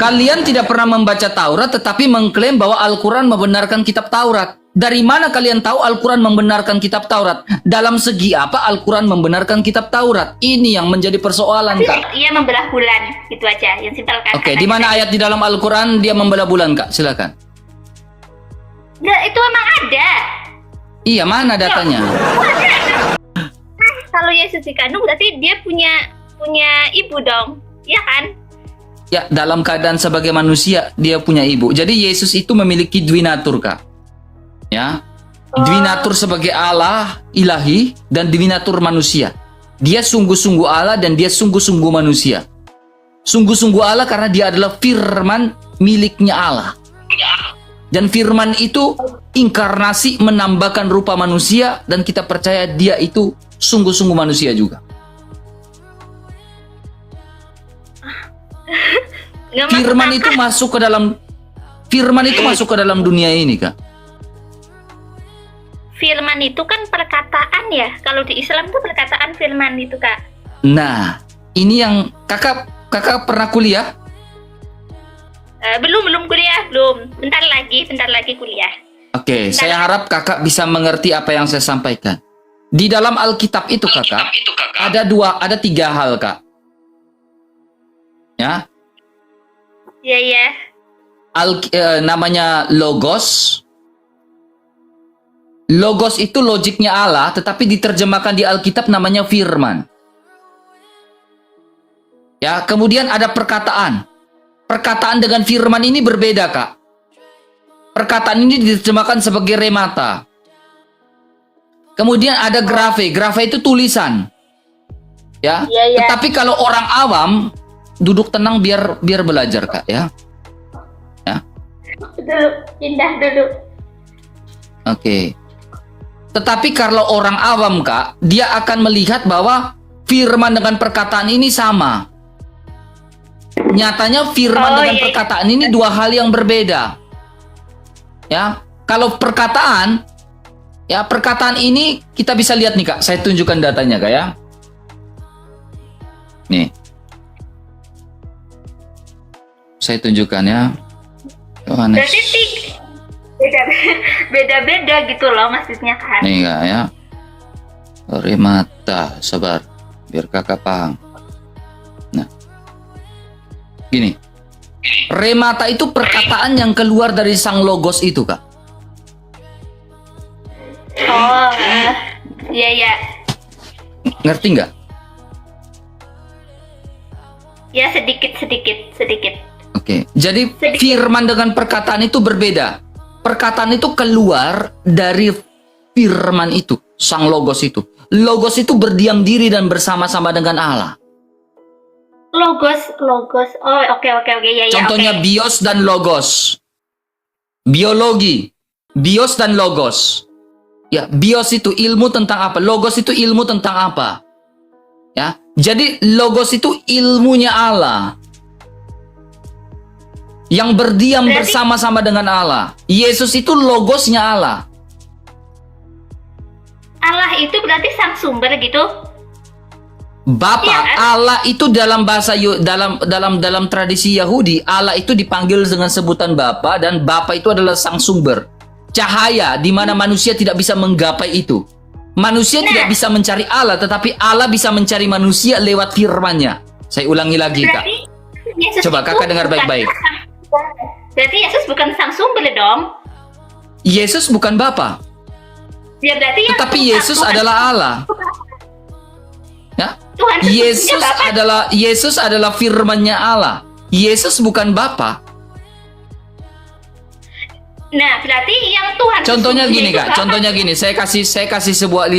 Kalian tidak pernah membaca Taurat, tetapi mengklaim bahwa Al-Quran membenarkan kitab Taurat. Dari mana kalian tahu Al-Quran membenarkan kitab Taurat? Dalam segi apa Al-Quran membenarkan kitab Taurat? Ini yang menjadi persoalan, Kak. Ia membelah bulan, itu aja yang simpel kan. Oke, di mana ayat di dalam Al-Quran dia membelah bulan, Kak? Silakan. Nah, itu emang ada. Iya, mana datanya? Kalau Yesus dikandung berarti dia punya ibu dong, iya kan? Ya, dalam keadaan sebagai manusia dia punya ibu. Jadi Yesus itu memiliki dwinatur, Kak. Ya, dwinatur sebagai Allah ilahi dan dwinatur manusia. Dia sungguh-sungguh Allah dan dia sungguh-sungguh manusia. Sungguh-sungguh Allah karena dia adalah firman miliknya Allah. Dan firman itu inkarnasi menambahkan rupa manusia dan kita percaya dia itu sungguh-sungguh manusia juga. Firman itu masuk ke dalam dunia ini, Kak. Firman itu kan perkataan ya. Kalau di Islam tuh perkataan firman itu, Kak. Nah, ini yang kakak pernah kuliah? Belum kuliah, belum. Bentar lagi kuliah. Oke, saya harap kakak bisa mengerti apa yang saya sampaikan. Di dalam Alkitab itu, kakak, ada tiga hal, Kak. Ya. Iya. Namanya logos. Logos itu logiknya Allah, tetapi diterjemahkan di Alkitab namanya firman. Ya, kemudian ada perkataan. Perkataan dengan firman ini berbeda, Kak. Perkataan ini diterjemahkan sebagai remata. Kemudian ada grafe. Grafe itu tulisan. Ya. Iya. Tetapi kalau orang awam duduk tenang biar belajar, Kak, ya. Ya. Dulu, pindah dulu. Oke. Tetapi kalau orang awam, Kak, dia akan melihat bahwa firman dengan perkataan ini sama. Nyatanya firman dengan perkataan ini dua hal yang berbeda. Ya, kalau perkataan ini kita bisa lihat nih, Kak. Saya tunjukkan datanya, Kak, ya. Nih. Saya tunjukkan ya. Yohanes. Berarti beda-beda gitu loh maksudnya kan. Nih, Kak, ya. Remata, sabar. Biar kakak paham. Nah. Gini. Remata itu perkataan yang keluar dari sang logos itu, Kak. Oh, iya. Ngerti nggak? Ya, sedikit. Oke. Jadi firman dengan perkataan itu berbeda. Perkataan itu keluar dari firman itu, sang logos itu. Logos itu berdiam diri dan bersama-sama dengan Allah. Logos. Oh, oke. Ya. Contohnya bios dan logos. Biologi. Bios dan logos. Ya, bios itu ilmu tentang apa? Logos itu ilmu tentang apa? Ya. Jadi logos itu ilmunya Allah. Yang berdiam bersama-sama dengan Allah. Yesus itu logosnya Allah. Allah itu berarti sang sumber gitu. Bapa, iya, kan? Allah itu dalam bahasa dalam tradisi Yahudi, Allah itu dipanggil dengan sebutan Bapa dan Bapa itu adalah sang sumber. Cahaya di mana manusia tidak bisa menggapai itu. Manusia tidak bisa mencari Allah, tetapi Allah bisa mencari manusia lewat firman-Nya. Saya ulangi lagi, Kak. Coba kakak dengar baik-baik. Berarti Yesus bukan sang sumber dong. Yesus bukan Bapa. Ya, berarti tetapi Yesus adalah Allah. Ya? Tuhan Yesus adalah firman-Nya Allah. Yesus bukan Bapa. Nah, berarti yang Tuhan. Contohnya gini, Kak. Contohnya gini. Saya kasih sebuah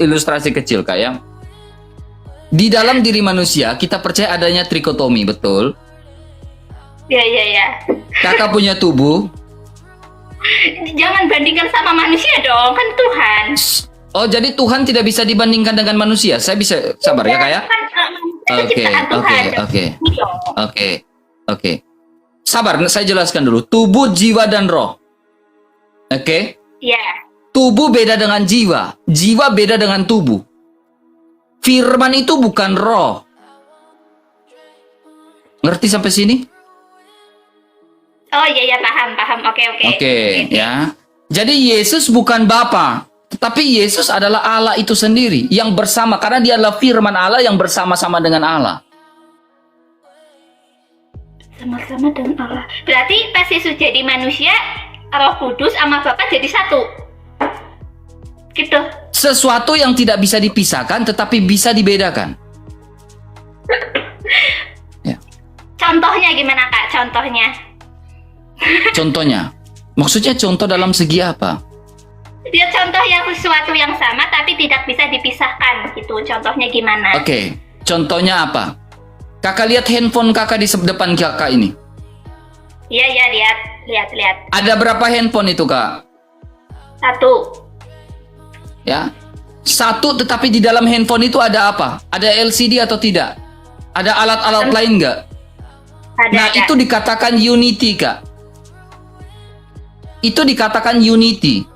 ilustrasi kecil, Kak, ya. Di dalam diri manusia kita percaya adanya trikotomi, betul? Ya. Kakak punya tubuh. Jangan bandingkan sama manusia dong, kan Tuhan. Oh, jadi Tuhan tidak bisa dibandingkan dengan manusia. Saya bisa sabar ya, Kak, ya? Oke. Sabar, saya jelaskan dulu. Tubuh, jiwa, dan roh. Oke? Iya. Tubuh beda dengan jiwa. Jiwa beda dengan tubuh. Firman itu bukan roh. Ngerti sampai sini? Oh iya ya, paham paham. Oke oke. Oke, ya. Jadi Yesus bukan Bapa, tetapi Yesus adalah Allah itu sendiri yang bersama, karena dia adalah firman Allah yang bersama-sama dengan Allah. Sama-sama dengan Allah. Berarti pas Yesus jadi manusia, Roh Kudus sama Bapa jadi satu. Gitu. Sesuatu yang tidak bisa dipisahkan tetapi bisa dibedakan. Ya. Contohnya gimana Kak? Contohnya? Contohnya, maksudnya contoh dalam segi apa? Ya contoh yang sesuatu yang sama tapi tidak bisa dipisahkan gitu. Contohnya gimana? Oke, contohnya apa? Kakak lihat handphone kakak di depan kakak ini. Iya ya, lihat. Ada berapa handphone itu kak? Satu. Ya, satu, tetapi di dalam handphone itu ada apa? Ada LCD atau tidak? Ada alat-alat lain nggak? Nah, Ada. itu dikatakan unity kak. Itu dikatakan unity.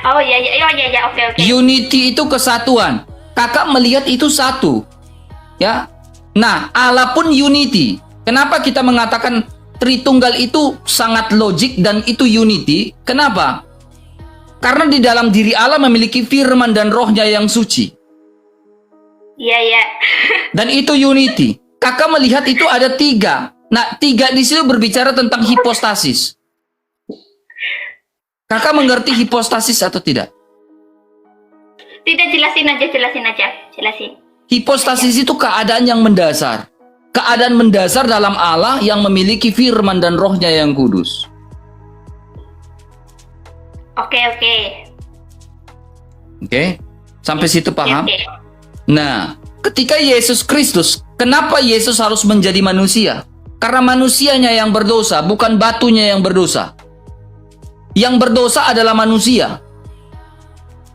Oh iya oke. Unity itu kesatuan. Kakak melihat itu satu. Ya. Nah, Allah pun unity. Kenapa kita mengatakan Tritunggal itu sangat logik dan itu unity? Kenapa? Karena di dalam diri Allah memiliki firman dan rohnya yang suci. Iya. Dan itu unity. Kakak melihat itu ada tiga. Nah, tiga di situ berbicara tentang hipostasis. Kakak mengerti hipostasis atau tidak? Tidak, jelasin aja. Hipostasis itu keadaan yang mendasar. Keadaan mendasar dalam Allah yang memiliki firman dan rohnya yang kudus. Oke. Oke? Sampai situ paham? Oke. Nah, ketika Yesus Kristus, kenapa Yesus harus menjadi manusia? Karena manusianya yang berdosa, bukan batunya yang berdosa. Yang berdosa adalah manusia.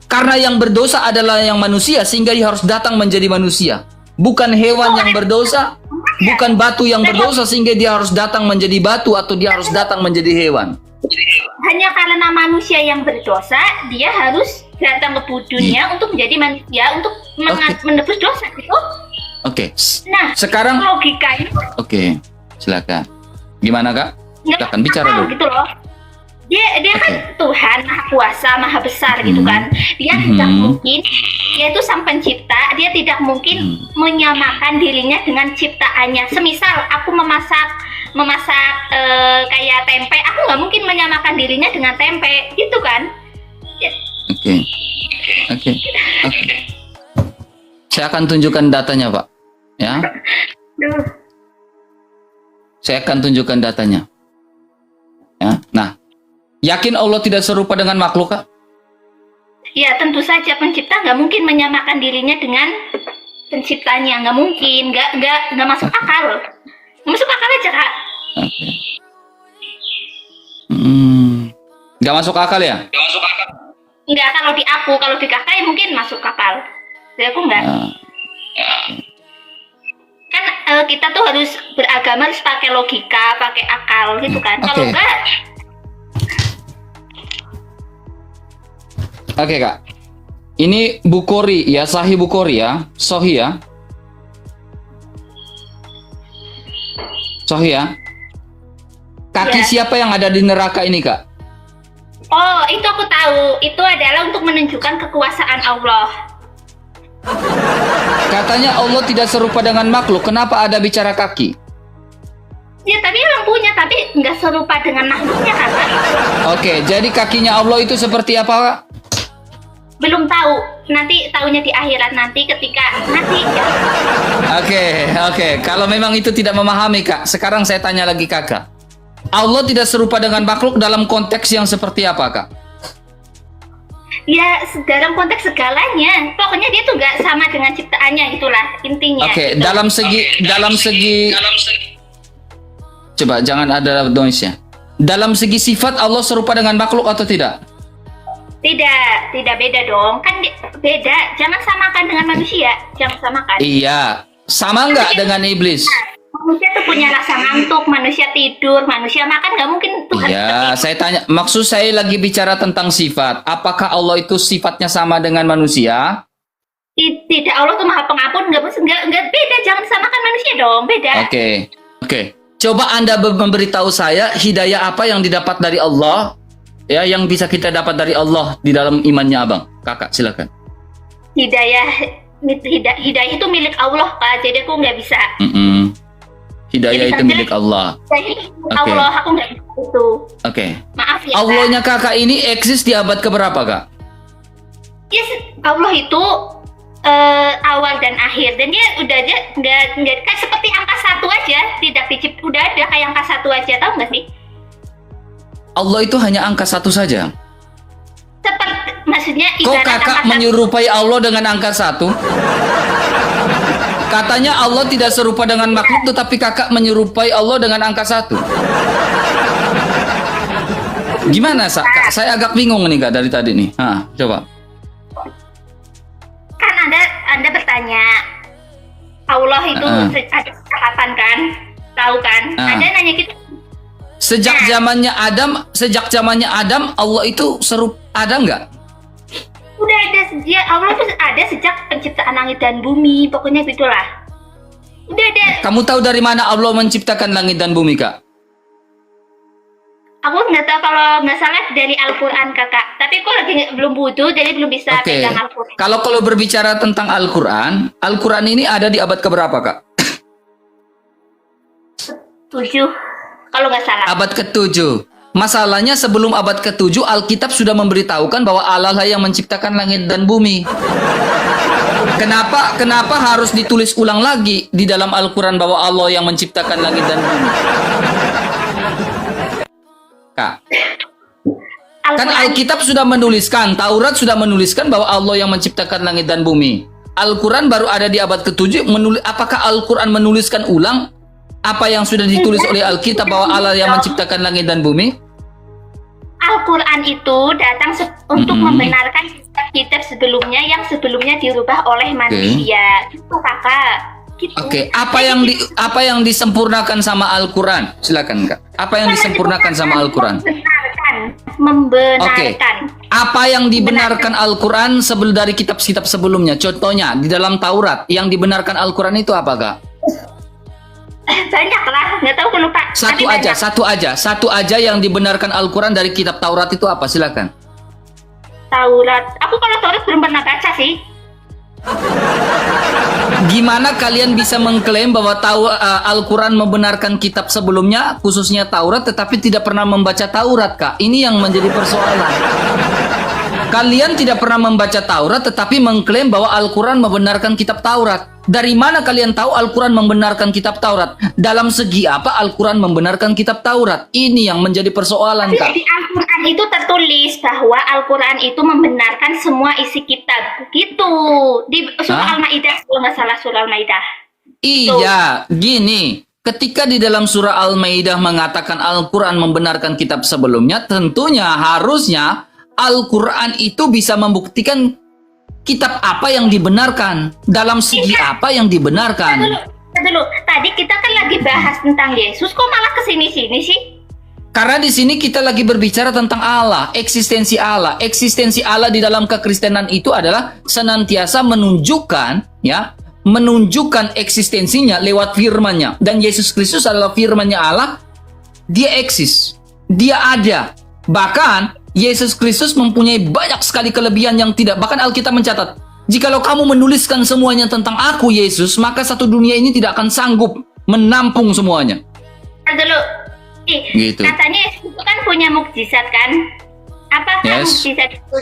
Karena yang berdosa adalah yang manusia, sehingga dia harus datang menjadi manusia. Bukan hewan yang berdosa, bukan batu yang berdosa, sehingga dia harus datang menjadi batu atau dia harus datang menjadi hewan. Hanya karena manusia yang berdosa, dia harus datang ke dunia untuk menjadi manusia, untuk menebus dosa gitu. Oke. Nah, Sekarang, logikanya oke, silakan. Gimana kak? Silakan bicara dulu. gitu loh. Dia kan Tuhan Maha Kuasa, Maha Besar gitu kan. Dia tidak mungkin, dia itu Sang Pencipta, dia tidak mungkin menyamakan dirinya dengan ciptaannya. Semisal aku memasak kayak tempe, aku nggak mungkin menyamakan dirinya dengan tempe, gitu kan? Oke. Saya akan tunjukkan datanya, Pak. Ya. Saya akan tunjukkan datanya. Ya. Nah, yakin Allah tidak serupa dengan makhluk, Kak? Ya, tentu saja pencipta nggak mungkin menyamakan dirinya dengan penciptanya, nggak mungkin, nggak masuk akal. Nggak masuk akal aja, Kak. Oke. Nggak masuk akal ya? Nggak, kalau di kakak ya mungkin masuk akal. Di aku nggak. Kan kita tuh harus beragama harus pakai logika, pakai akal gitu kan. Kalau enggak. Oke, Kak. Ini Bukhari ya, Sahih Bukhari ya, Sahih ya. Sahih ya. Kaki Ya. siapa yang ada di neraka ini, Kak? Oh, itu aku tahu. Itu adalah untuk menunjukkan kekuasaan Allah. Katanya Allah tidak serupa dengan makhluk. Kenapa ada bicara kaki? Ya, tapi emang punya, tapi nggak serupa dengan makhluknya, Kakak. Oke, jadi kakinya Allah itu seperti apa, Kak? Belum tahu. Nanti tahunya di akhirat nanti ketika nanti ya. Oke. Kalau memang itu tidak memahami, Kak, sekarang saya tanya lagi, Kakak. Allah tidak serupa dengan makhluk dalam konteks yang seperti apa, Kak? Ya, dalam konteks segalanya. Pokoknya dia tuh nggak sama dengan ciptaannya, itulah intinya. Oke, gitu. dalam segi coba jangan ada noise ya. Dalam segi sifat Allah serupa dengan makhluk atau tidak? Tidak beda dong. Kan beda. Jangan samakan dengan manusia. Jangan samakan. Iya, sama nggak dengan iblis? Manusia tuh punya rasa ngantuk, manusia tidur, manusia makan, nggak mungkin Tuhan seperti Iya, itu. saya tanya, maksud saya lagi bicara tentang sifat. Apakah Allah itu sifatnya sama dengan manusia? Tidak, Allah tuh Maha Pengampun, nggak beda. Jangan samakan manusia dong, beda. Oke. Coba Anda memberitahu saya hidayah apa yang didapat dari Allah, ya, yang bisa kita dapat dari Allah di dalam imannya Abang. Kakak, silakan. Hidayah itu milik Allah, Kak. Jadi aku nggak bisa. Hidayah itu milik Allah. Allah, aku nggak bisa itu. Oke. Maaf ya, Allahnya kakak ini eksis di abad keberapa, Kak? Yes, Allah itu awal dan akhir, dan dia udah aja nggak kayak seperti angka 1 aja, tidak dicipta, udah ada kayak angka 1 aja, tahu nggak sih? Allah itu hanya angka 1 saja. Seperti, maksudnya Kok ibarat kakak angka menyerupai Allah dengan angka 1? Katanya Allah tidak serupa dengan makhluk, tetapi kakak menyerupai Allah dengan angka 1. Gimana, Kak? Saya agak bingung nih, Kak, dari tadi nih. Coba. Kan Anda bertanya, Allah itu ada kapan kan? Tahu kan? Anda nanya gitu. Sejak zamannya Adam, Allah itu ada nggak? Udah ada sejak Allah itu ada sejak penciptaan langit dan bumi, pokoknya gitulah. Udah ada. Kamu tahu dari mana Allah menciptakan langit dan bumi, Kak? Aku nggak tahu, kalau nggak salah dari Al-Quran, Kakak. Tapi aku lagi belum wudhu, jadi belum bisa pegang Al-Quran. Kalau berbicara tentang Al-Quran ini ada di abad keberapa, Kak? 7, kalau nggak salah. Abad ke-7. Masalahnya sebelum abad ke-7 Alkitab sudah memberitahukan bahwa Allah lah yang menciptakan langit dan bumi. Kenapa harus ditulis ulang lagi di dalam Al-Quran bahwa Allah yang menciptakan langit dan bumi? Kak, kan Alkitab sudah menuliskan, Taurat sudah menuliskan bahwa Allah yang menciptakan langit dan bumi. Al-Quran baru ada di abad ke-7. Apakah Al-Quran menuliskan ulang apa yang sudah ditulis oleh Alkitab bahwa Allah yang menciptakan langit dan bumi? Al-Quran itu datang untuk membenarkan kitab sebelumnya yang sebelumnya dirubah oleh manusia. Gitu, Kakak. Gitu. Oke. Apa yang disempurnakan sama Al-Quran? Silakan, Kak. Apa yang disempurnakan sama Al-Quran? Membenarkan. Apa yang dibenarkan Al-Quran dari kitab-kitab sebelumnya? Contohnya di dalam Taurat yang dibenarkan Al-Quran itu apa, Kak? Banyak lah, nggak tahu, aku lupa. Satu aja yang dibenarkan Al-Quran dari kitab Taurat itu apa? Silakan. Taurat. Aku kalau Taurat belum pernah baca sih. Gimana kalian bisa mengklaim bahwa Al-Quran membenarkan kitab sebelumnya, khususnya Taurat, tetapi tidak pernah membaca Taurat, Kak? Ini yang menjadi persoalan. Kalian tidak pernah membaca Taurat, tetapi mengklaim bahwa Al-Quran membenarkan kitab Taurat. Dari mana kalian tahu Al-Quran membenarkan kitab Taurat? Dalam segi apa Al-Quran membenarkan kitab Taurat? Ini yang menjadi persoalan, Kak. Di Al-Quran itu tertulis bahwa Al-Quran itu membenarkan semua isi kitab. Gitu. Di surah Al-Maidah, kalau nggak salah surah Al-Maidah. Iya, gini. Ketika di dalam surah Al-Maidah mengatakan Al-Quran membenarkan kitab sebelumnya, tentunya harusnya Al-Quran itu bisa membuktikan kitab apa yang dibenarkan, dalam segi apa yang dibenarkan. Dulu. Tadi kita kan lagi bahas tentang Yesus, kok malah kesini-sini sih? Karena di sini kita lagi berbicara tentang Allah, eksistensi Allah. Eksistensi Allah di dalam kekristenan itu adalah senantiasa menunjukkan eksistensinya lewat firman-Nya. Dan Yesus Kristus adalah firman-Nya Allah. Dia eksis, dia ada. Bahkan Yesus Kristus mempunyai banyak sekali kelebihan yang bahkan Alkitab mencatat, jikalau kamu menuliskan semuanya tentang aku, Yesus, maka satu dunia ini tidak akan sanggup menampung semuanya. Dulu, gitu. Katanya Yesus itu kan punya mukjizat kan? Apa mukjizat itu?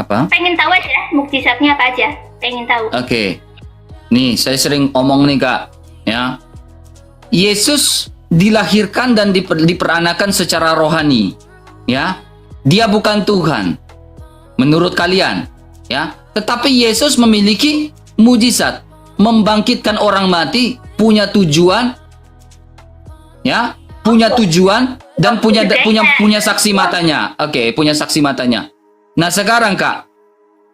Apa? Pengen tahu aja, mukjizatnya apa aja? Pengen tahu. Oke. Nih, saya sering omong nih, Kak, ya. Yesus dilahirkan dan diperanakan secara rohani, ya. Dia bukan Tuhan menurut kalian, ya. Tetapi Yesus memiliki mujizat, membangkitkan orang mati, punya tujuan, ya, punya tujuan dan punya saksi matanya. Oke, punya saksi matanya. Nah, sekarang, Kak,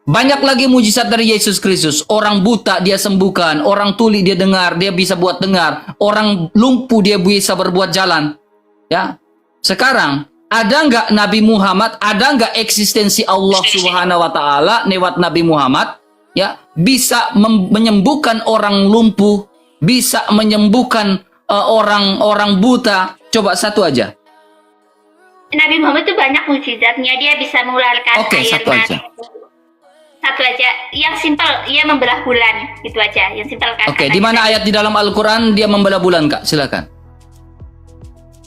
banyak lagi mujizat dari Yesus Kristus. Orang buta dia sembuhkan, orang tuli dia dengar, dia bisa buat dengar, orang lumpuh dia bisa berbuat jalan. Ya. Sekarang, ada nggak Nabi Muhammad, ada nggak eksistensi Allah Subhanahu wa taala lewat Nabi Muhammad? Ya, bisa menyembuhkan orang lumpuh, bisa menyembuhkan orang buta? Coba satu aja. Nabi Muhammad itu banyak mukjizatnya. Dia bisa mengeluarkan Oke, air satu aja. Satu aja. Yang simpel, ia membelah bulan. Itu aja. Yang simpel kan. Oke, di mana ayat di dalam Al-Quran dia membelah bulan, Kak? Silakan.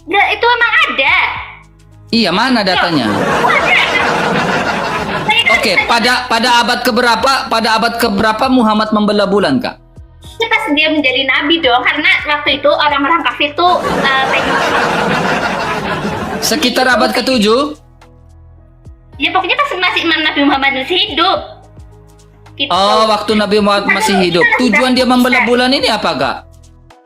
Nggak, itu emang ada. Iya, mana datanya? Oke, pada abad keberapa Muhammad membelah bulan, Kak? Itu pas dia menjadi nabi dong, karena waktu itu orang-orang kafir tuh Sekitar abad ke-7? ya pokoknya pas masih Nabi Muhammad masih hidup. Gitu. Oh, waktu Nabi Muhammad masih hidup. Tujuan dia membelah bulan ini apa, Kak?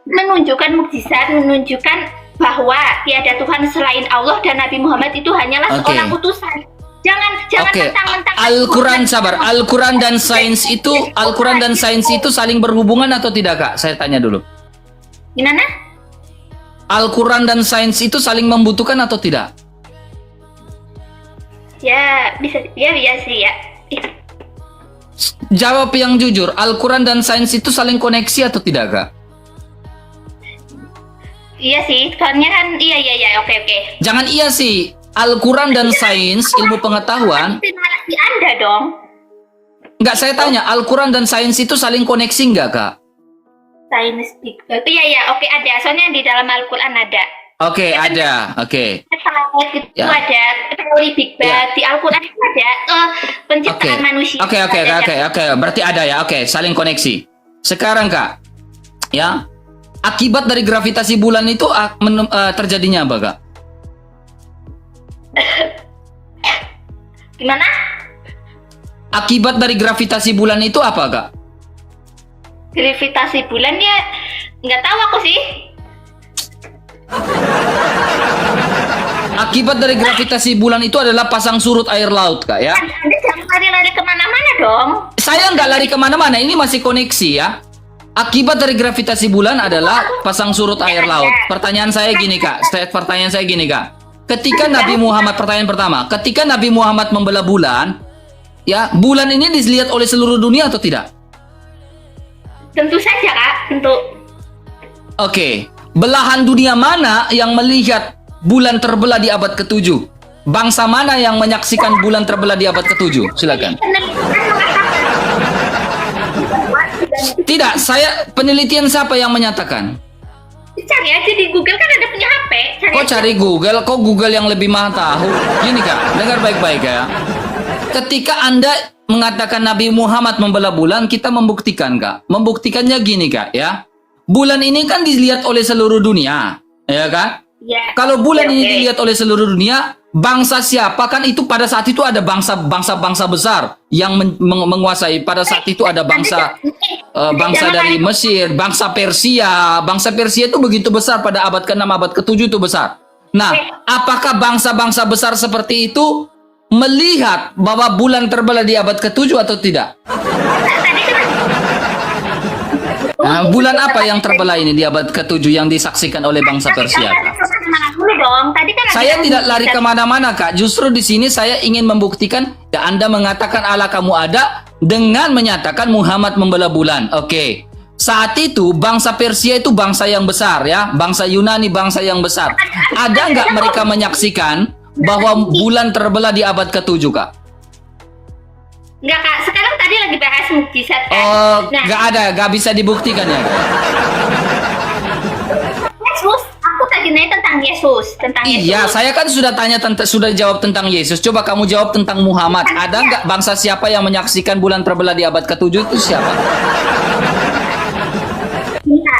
Menunjukkan mukjizat, menunjukkan bahwa tiada Tuhan selain Allah dan Nabi Muhammad itu hanyalah seorang utusan. Jangan mentang-mentang Al-Quran, sabar. Al-Quran dan sains itu saling berhubungan atau tidak, Kak? Saya tanya dulu. Gimana? Al-Quran dan sains itu saling membutuhkan atau tidak? Ya, bisa ya sih ya. Jawab yang jujur. Al-Quran dan sains itu saling koneksi atau tidak, Kak? Iya sih, soalnya kan iya, oke. Jangan iya sih. Al-Quran dan sains, ilmu pengetahuan. Narasi Anda dong. Enggak, saya tanya, Al-Quran dan sains itu saling koneksi enggak, Kak? Sains Big Bang. Iya, oke ada. Soalnya di dalam Al-Quran ada. Oke, ada. Oke. Itu ada teori Big Bang. Di Al-Quran itu ada penciptaan manusia. Oke. Berarti ada ya. Oke, saling koneksi. Sekarang, Kak, ya, akibat dari gravitasi bulan itu terjadinya apa, Kak? Gimana? Akibat dari gravitasi bulan itu apa, Kak? Gravitasi bulan ya nggak tahu aku sih. Akibat dari gravitasi bulan itu adalah pasang surut air laut, Kak, ya. Anda jangan lari-lari kemana-mana dong. Saya nggak lari kemana-mana, ini masih koneksi ya. Akibat dari gravitasi bulan adalah pasang surut air laut. Pertanyaan saya gini, Kak. Ketika Nabi Muhammad, pertanyaan pertama, ketika Nabi Muhammad membelah bulan, ya, bulan ini dilihat oleh seluruh dunia atau tidak? Tentu saja, Kak. Tentu. Oke. Belahan dunia mana yang melihat bulan terbelah di abad ke-7? Bangsa mana yang menyaksikan bulan terbelah di abad ke-7? Silakan. Tidak, penelitian siapa yang menyatakan? Cari aja di Google, kan ada punya HP. Cari Google? Kok Google yang lebih mahal tahu? Gini, Kak, dengar baik-baik ya. Ketika Anda mengatakan Nabi Muhammad membelah bulan, kita membuktikan, Kak. Membuktikannya gini, Kak, ya. Bulan ini kan dilihat oleh seluruh dunia, ya kan? Ya. Kalau bulan ini dilihat oleh seluruh dunia, bangsa siapa? Kan itu pada saat itu ada bangsa besar yang menguasai. Pada saat itu ada bangsa dari Mesir, bangsa Persia. Bangsa Persia itu begitu besar pada abad ke-6, abad ke-7 itu besar. Nah, apakah bangsa-bangsa besar seperti itu melihat bahwa bulan terbelah di abad ke-7 atau tidak? Nah, bulan apa yang terbelah ini di abad ke-7 yang disaksikan oleh bangsa Persia? Saya tidak lari kemana-mana, Kak. Justru di sini saya ingin membuktikan, ya, Anda mengatakan Allah kamu ada dengan menyatakan Muhammad membelah bulan. Oke. Saat itu bangsa Persia itu bangsa yang besar, ya, bangsa Yunani bangsa yang besar. Ada nggak mereka menyaksikan bahwa bulan terbelah di abad ke-7, Kak? Enggak, Kak. Sekarang tadi lagi bahas mukjizat, kan? Oh, nggak ada, nggak bisa dibuktikan ya, Kak? Yesus, aku tadi nanya tentang Yesus, Iya, saya kan sudah sudah jawab tentang Yesus. Coba kamu jawab tentang Muhammad. Ada nggak bangsa siapa yang menyaksikan bulan terbelah di abad ke-7 itu siapa?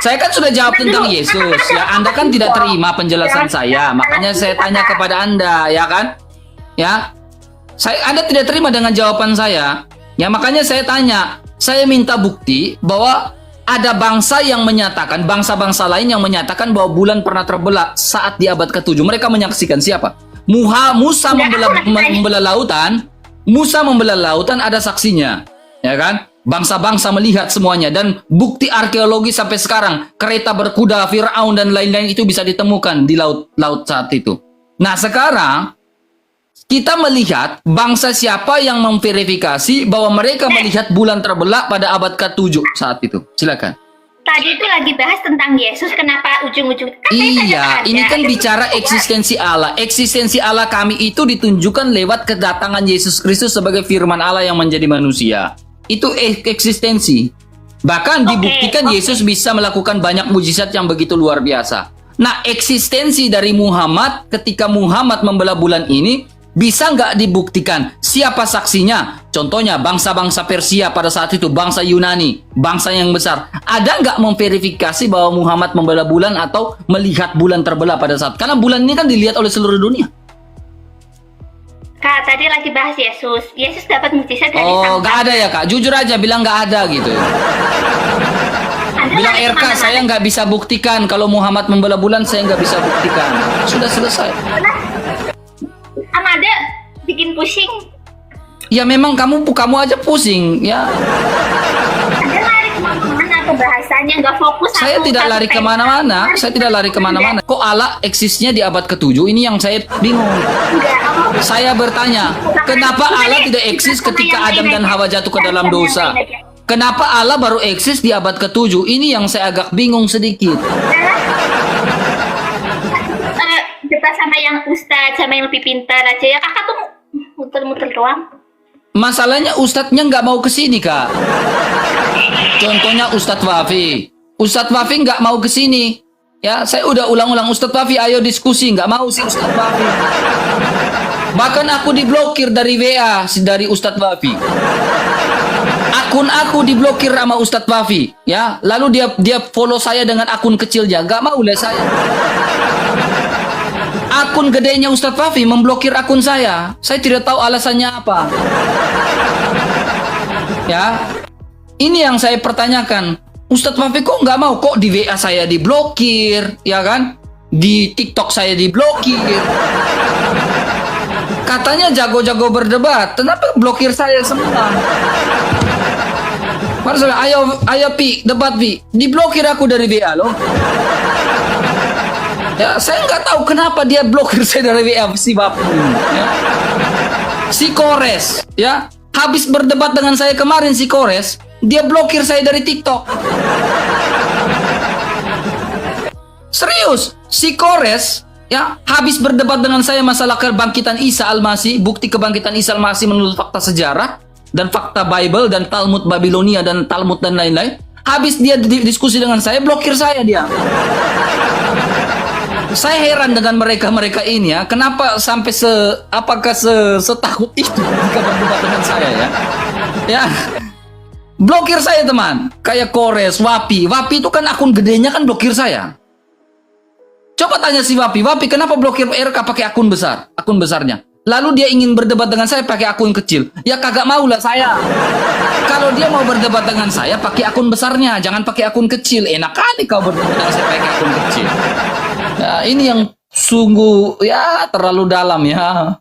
Saya kan sudah jawab tentang Yesus. Ya, Anda kan tidak terima penjelasan saya. Makanya saya tanya kepada Anda, ya kan? Ya. Anda tidak terima dengan jawaban saya. Ya, makanya saya tanya. Saya minta bukti bahwa ada bangsa yang menyatakan, bangsa-bangsa lain yang menyatakan bahwa bulan pernah terbelah saat di abad ke-7. Mereka menyaksikan siapa? Musa membelah lautan. Musa membelah lautan, ada saksinya. Ya kan? Bangsa-bangsa melihat semuanya, dan bukti arkeologi sampai sekarang, kereta berkuda Firaun dan lain-lain itu bisa ditemukan di laut saat itu. Nah, sekarang Kita melihat bangsa siapa yang memverifikasi bahwa mereka melihat bulan terbelah pada abad ke-7 saat itu. Silakan. Tadi itu lagi bahas tentang Yesus, kenapa ujung-ujung kan saya Iya, tanyakan ini aja. kan Itu bicara maksudnya, eksistensi Allah. Eksistensi Allah kami itu ditunjukkan lewat kedatangan Yesus Kristus sebagai firman Allah yang menjadi manusia. Itu eksistensi. Bahkan dibuktikan Yesus bisa melakukan banyak mujizat yang begitu luar biasa. Nah, eksistensi dari Muhammad ketika Muhammad membelah bulan ini bisa nggak dibuktikan? Siapa saksinya? Contohnya bangsa-bangsa Persia pada saat itu, bangsa Yunani, bangsa yang besar. Ada nggak memverifikasi bahwa Muhammad membelah bulan atau melihat bulan terbelah pada saat? Karena bulan ini kan dilihat oleh seluruh dunia. Kak, tadi lagi bahas Yesus. Yesus dapat mujizat dari Oh, Sang nggak ada ya kak? Jujur aja bilang nggak ada gitu. Anda Bilang lari RK kemana-mana. saya nggak bisa buktikan kalau Muhammad membelah bulan, saya nggak bisa buktikan. Sudah selesai. Amanda bikin pusing. Ya memang kamu aja pusing ya. Anda lari kemana-mana pembahasannya, nggak fokus. Saya satu- tidak satu lari tema. kemana-mana. Saya tidak lari kemana-mana. Kok Allah eksisnya di abad ke-7? Ini yang saya bingung. Enggak, Allah. Saya bertanya, kenapa Allah tidak eksis ketika Adam dan Hawa jatuh ke dalam dosa? Kenapa Allah baru eksis di abad ke-7? Ini yang saya agak bingung sedikit. Debat sama yang ustadz, sama yang lebih pintar aja ya. Kakak tuh muter-muter doang. Masalahnya ustadznya nggak mau ke sini, Kak. Contohnya Ustadz Wafi. Ustadz Wafi nggak mau ke sini. Ya, saya udah ulang-ulang, Ustadz Wafi ayo diskusi, nggak mau sih Ustadz Wafi. Bahkan aku diblokir dari WA dari Ustadz Wafi. Akun aku diblokir sama Ustadz Wafi, ya. Lalu dia follow saya dengan akun kecilnya, nggak mau lah saya. Akun gedenya Ustadz Wafi memblokir akun saya. Saya tidak tahu alasannya apa. Ya, ini yang saya pertanyakan. Ustadz Wafi kok nggak mau? Kok di WA saya diblokir, ya kan? Di TikTok saya diblokir. Katanya jago-jago berdebat. Kenapa blokir saya semua? Maksudnya, ayo Pi, debat Pi. Diblokir aku dari WA loh. Ya, saya nggak tahu kenapa dia blokir saya dari WA si Bapak. Ya. Si Kores, ya. Habis berdebat dengan saya kemarin si Kores, dia blokir saya dari TikTok. Serius, si Kores, ya, habis berdebat dengan saya masalah kebangkitan Isa Al-Masih, bukti kebangkitan Isa Al-Masih menurut fakta sejarah dan fakta Bible dan Talmud Babilonia dan Talmud dan lain-lain. Habis dia diskusi dengan saya, blokir saya dia. Saya heran dengan mereka ini ya, kenapa sampai setakut itu jika berdebat dengan saya ya. Ya. Blokir saya teman, kayak Kores, Wapi itu kan akun gedenya kan blokir saya. Coba tanya si Wapi kenapa blokir RK pakai akun besar, akun besarnya. Lalu dia ingin berdebat dengan saya pakai akun kecil. Ya kagak mau lah saya. Kalau dia mau berdebat dengan saya pakai akun besarnya, jangan pakai akun kecil. Enak kali kau berdebat dengan saya pakai akun kecil. Ya, ini yang sungguh ya terlalu dalam ya.